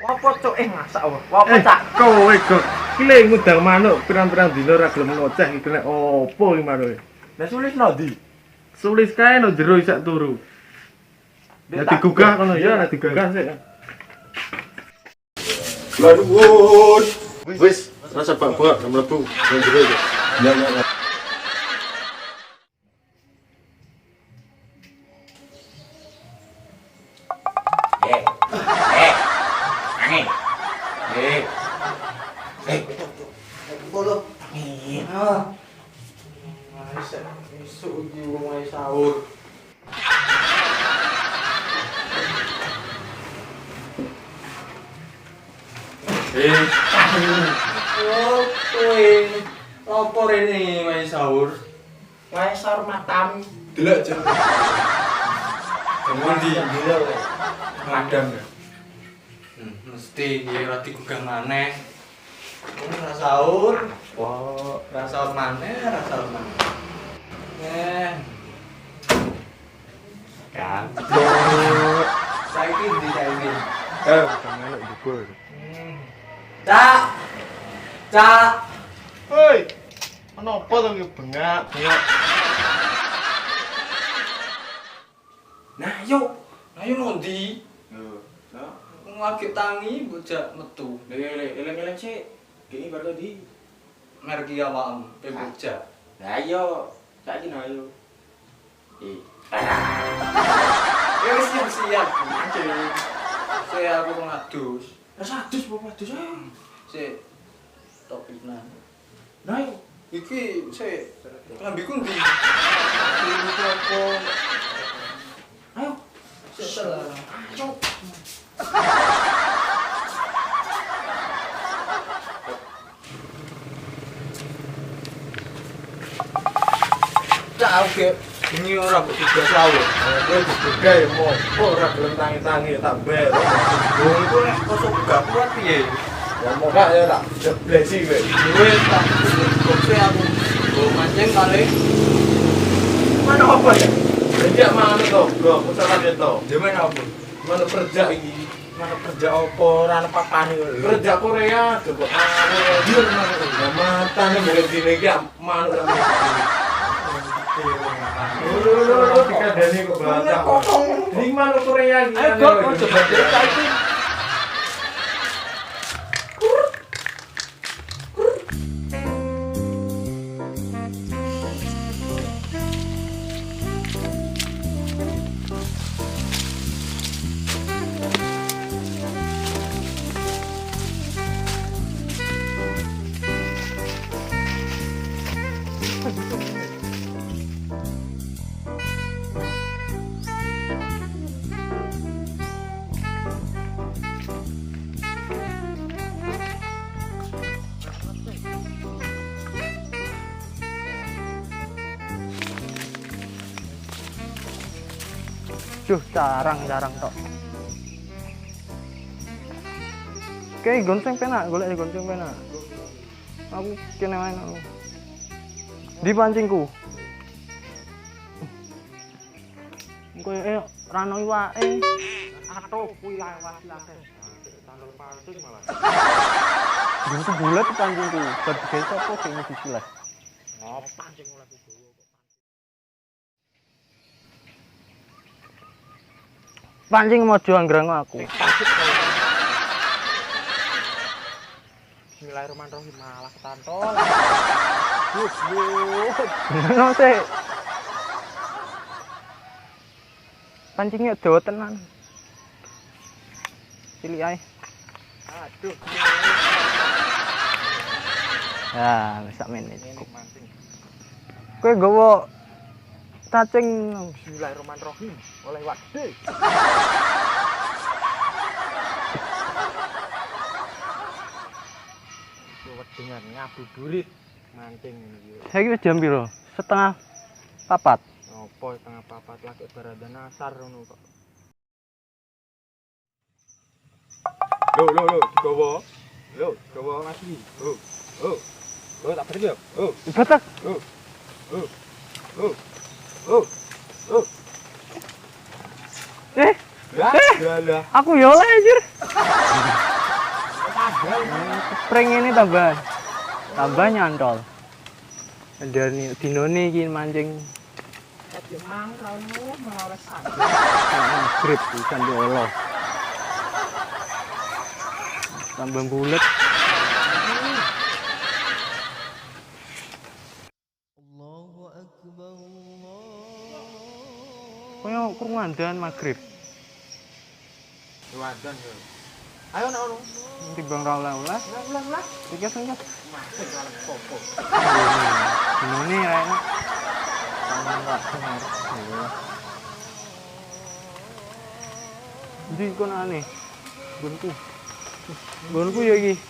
Apa cok ngasak apa? Apa cak? Kowe kok kile ngundang manuk pirang-pirang dina ora gelem ngoceh iki kena opo iki manuk. Lah sulis ndi? Sulis kae no jero isak turu. Ya digugah kono ya, nek digugah sik. Lanuwun. Wis, rasa bak-bak mlebu nang jero iki. Ya. Bolo. Iya. Esuk iki wong sahur. Oh, kowe. Apa rene wae sahur? Wae sahur matam. Delok jen. Ngendi delok wae. Madam ya. Mesti ya ora digugah maneh. Ini ora sahur. Wah, ora sahur maneh, ora sahur maneh. Kan. Saiki ndi saiki? Manuk jebul. Cak. Cak. Hei. Menapa to iki bengak-bengak. Nah, yuk nondi? Ngagek tangi bocah metu. Eleng-eleng sik. Iki baru di Mergi awakmu, bocah. Lah iya, saiki nah ayo. Ya wis siap. Saya aku ngadus. Rasa adus apa adus ae. Sik topinan. Nah, ayo. Iki sik lambiku ndi? Ayo. Sesel. Ayo. Cak oke. Ini ora kok juga sahur. Kowe digugah ya mopo ora gelem tangi-tangi tak ber. Wong iku nek kosok gak kuat piye? Ya moga ya tak jeblesi kowe. Wis tak kokse aku. Oh, mancing kali. Mana apa ya? Jadi manuk to, go usaha to. Jemen apa? Manuk kerja iki. Manuk kerja apa ora ana papane lho. Kerja Korea coba manuk dia manuk. Ya matane mulai dine iki manuk. Dikandani kok bantah. Ini manuk Korea iki. Ayo kok coba cerita iki. Duh, jarang tok. Oke, gonceng penak, golek gonceng penak. Aku kene main aku. Di pancingku. Engko rano iwake. Aduh, kuwi lawat-lawat. Tandel pancing malah. Gonceng bulet pancingku. Bar gesok kok sing disilas. Ngopo pancing oleh Bowo kok. Pancing mojo anggrang aku. Bismillahirrahmanirrahim malah ketantol. Bus. Ngono sih. Pancingnya dawa tenan. Cilik ae. Aduh. Ya, wis sak menit. Kowe nggawa cacing bismillahirrahmanirrahim oleh wade. Wedengan ngabuburit mancing iki. Saiki wis jam piro? 3:30. Opo 3:30 lagi berada nasar ngono kok. Lo, digowo. Lo, digowo lagi. Oh, tak pergi yo. Batak. Lah. Aku yo oleh anjir. Prank ini tambah nyantol. Dari dinone iki mancing. Mang rono malah santai. Grip ikan diolo. Tambah bulet. Allahu akbar. Koyo kurmandan magrib. Wadan yo. Ayo nak ono. Timbang ra oleh-oleh. Ulah. Iki sing masuk dalam popo. Ini enak. Jadi kon aneh. Gonku ya iki.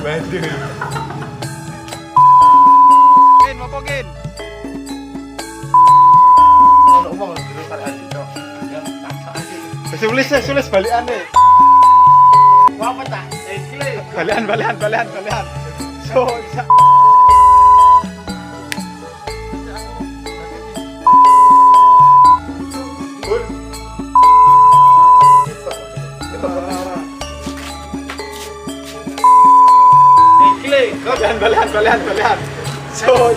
Bantul. Gin, apa gin? Ono wong jero kare itu. Ya tak. Sulis balikane. Wah pecah. Balian. So, balian. So,